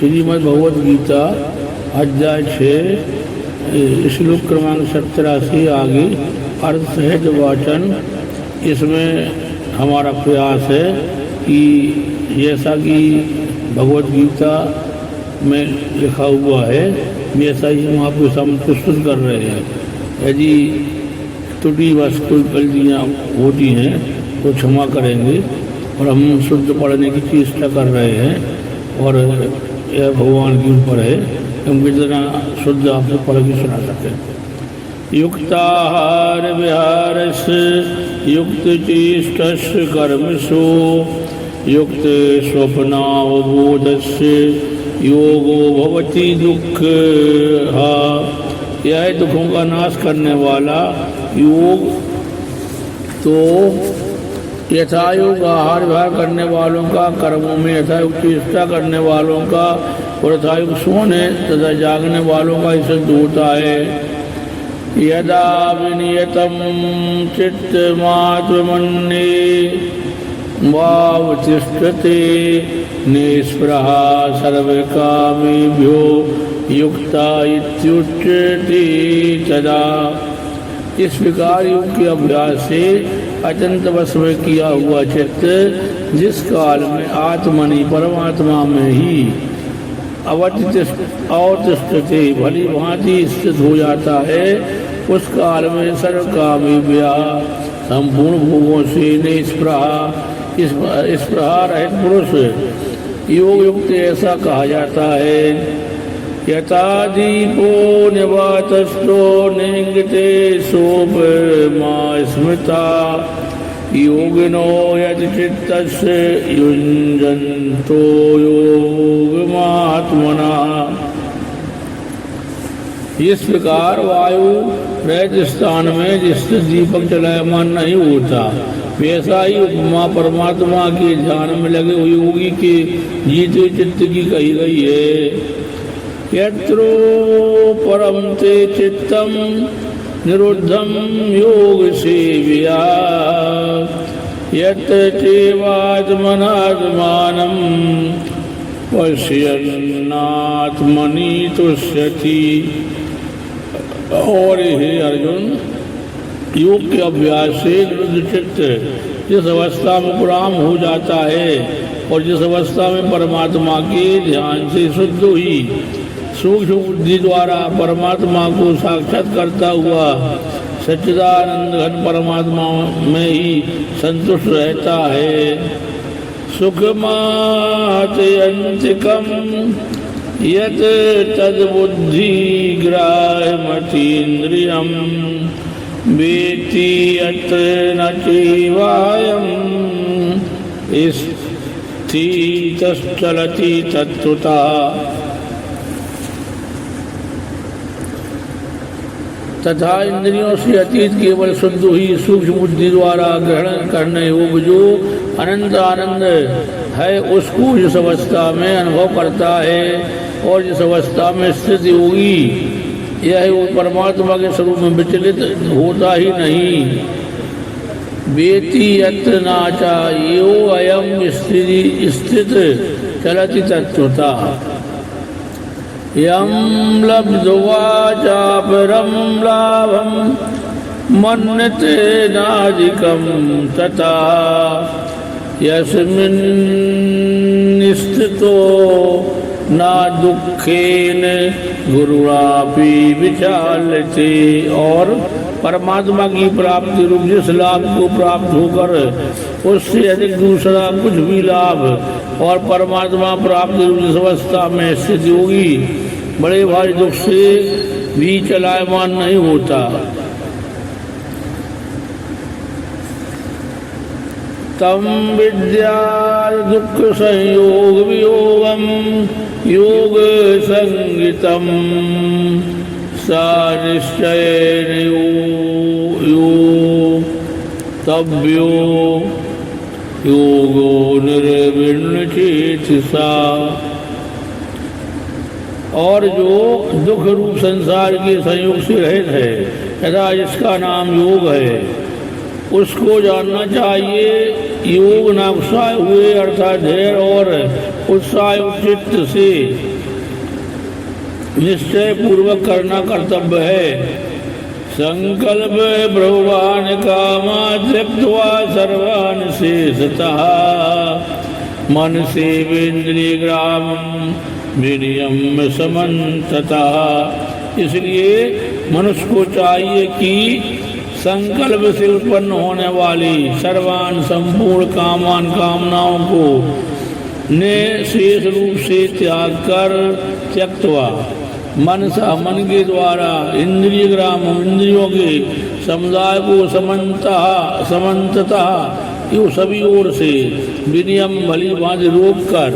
श्रीमद् भगवद गीता अध्याय 6 श्लोक क्रमांक 87 आगे अर्थ सहज वाचन। इसमें हमारा प्रयास है कि जैसा कि भगवद गीता में लिखा हुआ है वैसा ही हम आपके सामने प्रस्तुत कर रहे हैं। यदि त्रुटि बस कोई गलतियाँ होती हैं तो क्षमा करेंगे और हम शुद्ध पढ़ने की चेष्टा कर रहे हैं और यह भगवान के ऊपर है हम कितना शुद्ध आपको पढ़ के सुना सकें। युक्ताहार विहारस्य युक्त चेष्टस्य कर्मसु युक्त स्वप्नावबोधस्य योगो भवति दुःखः। यह दुखों का नाश करने वाला योग। तो यथायोग आहार विहार करने वालों का, कर्मों में यथायोग चेष्टा करने वालों का और यथायोग सोने तथा जागने वालों का ही सिद्ध होता है। यदा विनियतम चित्तमात्मन्ये वावतिष्ठते निस्पृहा सर्वकामेभ्यो युक्ता इत्युच्यते तदा। इस प्रकार योग के अभ्यास से अत्यंत वश में किया हुआ चित्त जिस काल में आत्मनि परमात्मा में ही अवतिष्ठते भली भांति स्थित हो जाता है, उस काल में सर्वकामी संपूर्ण भोगों से निस्पृहा रहित पुरुष योग युक्त ऐसा कहा जाता है। यथा दीपो निवातस्थो निंगते सोपमा स्मृता योगिनो यदि चित्तस्य युञ्जन्तो योगमात्मना। इस प्रकार वायु रहित स्थान में जिससे दीपक चलायमान नहीं होता वैसा ही उपमा परमात्मा के ध्यान में लगे हुए योगी के जीते चित्त की कही गई है। यत्रो परम ते चित्तम निरुद्धम योग सेव्या यत् चैवात्मनात्मानं पश्यन्नात्मनि तुष्यति। और हे अर्जुन, योग के अभ्यास से निरुद्ध चित्त जिस अवस्था में उपराम हो जाता है और जिस अवस्था में परमात्मा के ध्यान से शुद्ध हुई सूक्ष्म बुद्धि द्वारा परमात्मा को साक्षात करता हुआ सच्चिदानंद घन परमात्मा में ही संतुष्ट रहता है। सुखमात् अंतिकम यत् तद्बुद्धि ग्राह्यमतीन्द्रियं वेत्ति यत्र न चैवायं स्थितश्चलति तत्त्वतः। तथा इंद्रियों से अतीत केवल शुद्ध हुई सूक्ष्म बुद्धि द्वारा ग्रहण करने योग्य जो अनंत आनंद है उसको जिस अवस्था में अनुभव करता है और जिस अवस्था में स्थित योगी यह वो परमात्मा के स्वरूप में विचलित होता ही नहीं। वेति यत्र नाचा यो अयम स्थित चलति तत्त्वतः। यं लब्ध्वा चापरं लाभं मन्यते नाधिकं तथा यस्मिन् स्थितो न दुःखेन गुरुणापि विचाल्यते। और परमात्मा की प्राप्ति रूप जिस लाभ को प्राप्त होकर उससे अधिक दूसरा कुछ भी लाभ और परमात्मा प्राप्ति रूप जिस अवस्था में स्थित योगी बड़े भारी दुख से भी चलायमान नहीं होता। तम विद्या दुख संयोग वियोगम योग संगीतम सा निश्चयेन तव्यो योगो निर्विण्ण चेतसा। और जो दुख रूप संसार के संयोग से रहित है तथा जिसका नाम योग है उसको जानना चाहिए। योग न उत्साह हुए अर्थात धैर्य और उत्साह चित्त से निश्चय पूर्वक करना कर्तव्य है। संकल्प ब्रह्मान् कामा त्यक्त्वा सर्वान् शेषतः मनसेवेन्द्रियग्रामं विनियम्य समन्ततः। इसलिए मनुष्य को चाहिए कि संकल्प से उत्पन्न होने वाली सर्वान संपूर्ण कामान कामनाओं को ने शेष रूप से त्याग कर त्यक्त्वा मनसा मन के द्वारा इंद्रिय ग्राम इंद्रियों के समुदाय को समन्ततः यो सभी ओर से विनियम भली भांति रोक कर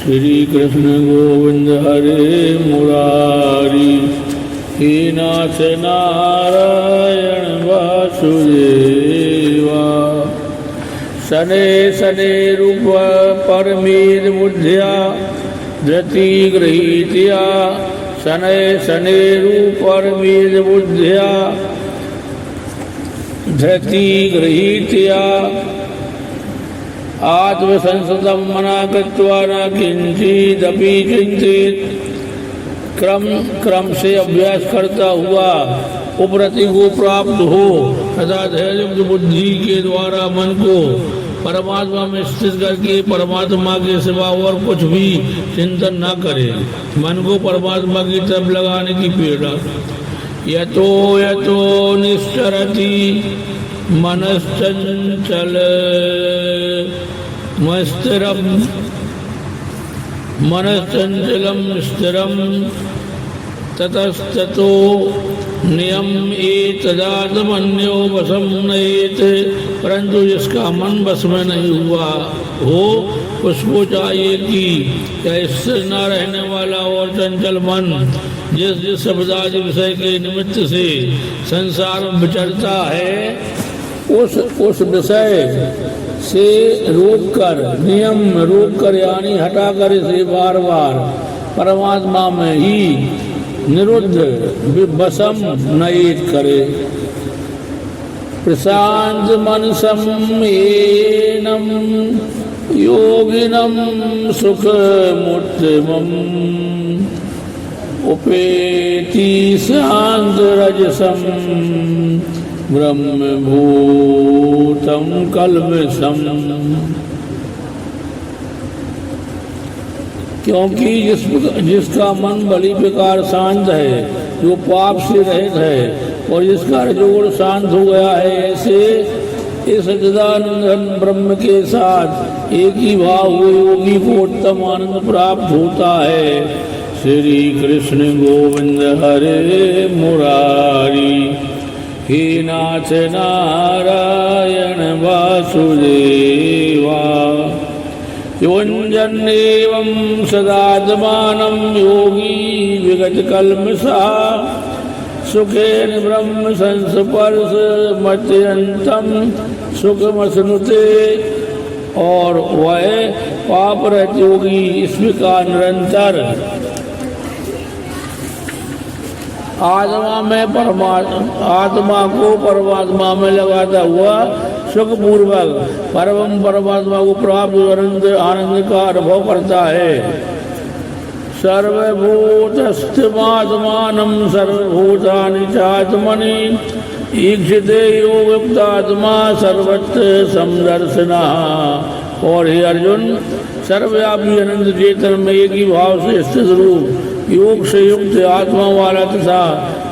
श्री कृष्ण गोविंद हरे मुरारी हे नाथ नारायण वासुदेवा। शने शने रूप परमेद बुद्धिया धृति गृहीत्या शने शने रूप परमेद बुद्धिया धृति गृहीत्या आत्मसंसदं मना कृत्वा न किंचिदपि चिंतित। क्रम से अभ्यास करता हुआ उपरति को प्राप्त हो तथा धैर्य बुद्धि के द्वारा मन को परमात्मा में स्थित करके परमात्मा के सिवा और कुछ भी चिंतन न करे। मन को परमात्मा की तरफ लगाने की पीड़ा। यतो यतो निश्चरति मनश्चंचल मनश्चंचलम स्थिरम ततस्ततो नियम एतदात्मन्यो वशम नयेत। परंतु जिसका मन वश में नहीं हुआ हो उसको चाहिए कि क्या स्थिर न रहने वाला और चंचल मन जिस शब्दादि विषय के निमित्त से संसार में विचरता है उस विषय से रोककर नियम रोककर यानी हटाकर इसे बार बार परमात्मा में ही निरुद्ध विभसम नयेत करे। प्रशांत मनसम एनम योगिनम सुख मुत्तमम उपेति शांत रजसम ब्रह्म भूतम कल्मषम। क्योंकि जिसका मन बड़ी प्रकार शांत है जो पाप से रहित है और जिसका रजोगुण शांत हो गया है ऐसे इस सच्चिदानंद ब्रह्म के साथ एक ही भाव हुए योगी को उत्तम आनंद प्राप्त होता है। श्री कृष्ण गोविंद हरे मुरारी हे नाथ नारायण वासुदेवा। युञ्जन्नेवं सदात्मानं योगी विगतकल्मषा सुखेन ब्रह्म संस्पर्श मत्यन्तं सुखमश्नुते। और वह पाप रहित योगी इसमें का निरंतर आत्मा को परमात्मा में लगाता हुआ सुख पूर्वक परम परमात्मा को प्राप्त आनंद का अनुभव करता है। सर्वभूतस्थिमात्मानं सर्वभूतानि चात्मनि ईक्षिते यो युक्तात्मा सर्वत्र समदर्शनः। और हे अर्जुन सर्वव्यापी अनंत चेतन में एक ही भाव से स्थित रूप योग से युक्त आत्मा वाला तथा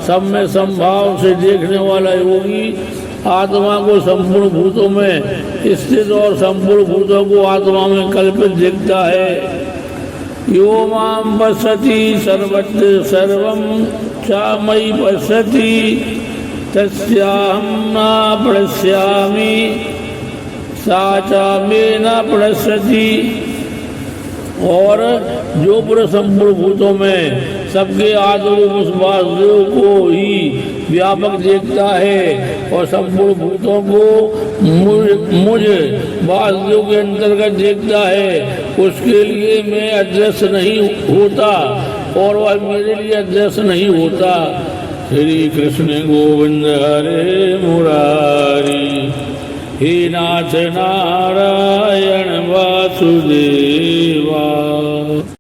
सब में संभाव से देखने वाला योगी आत्मा को संपूर्ण भूतों में स्थित और संपूर्ण भूतों को आत्मा में कल्पित देखता है। यो मां पश्यति सर्वत्र सर्वं च मयि पश्यति तस्याहं न प्रणश्यामि सा च मे न प्रणश्यति। और जो पूरे संपूर्ण भूतों में सबके आत्मरूप उस वासुदेव को ही व्यापक देखता है और संपूर्ण भूतों को मुझ वासुदेव के अंतर्गत देखता है उसके लिए मैं अदृश्य नहीं होता और वह मेरे लिए अदृश्य नहीं होता। श्री कृष्ण गोविंद हरे मुरारी हे नाथ नारायण वासुदेव। देवा।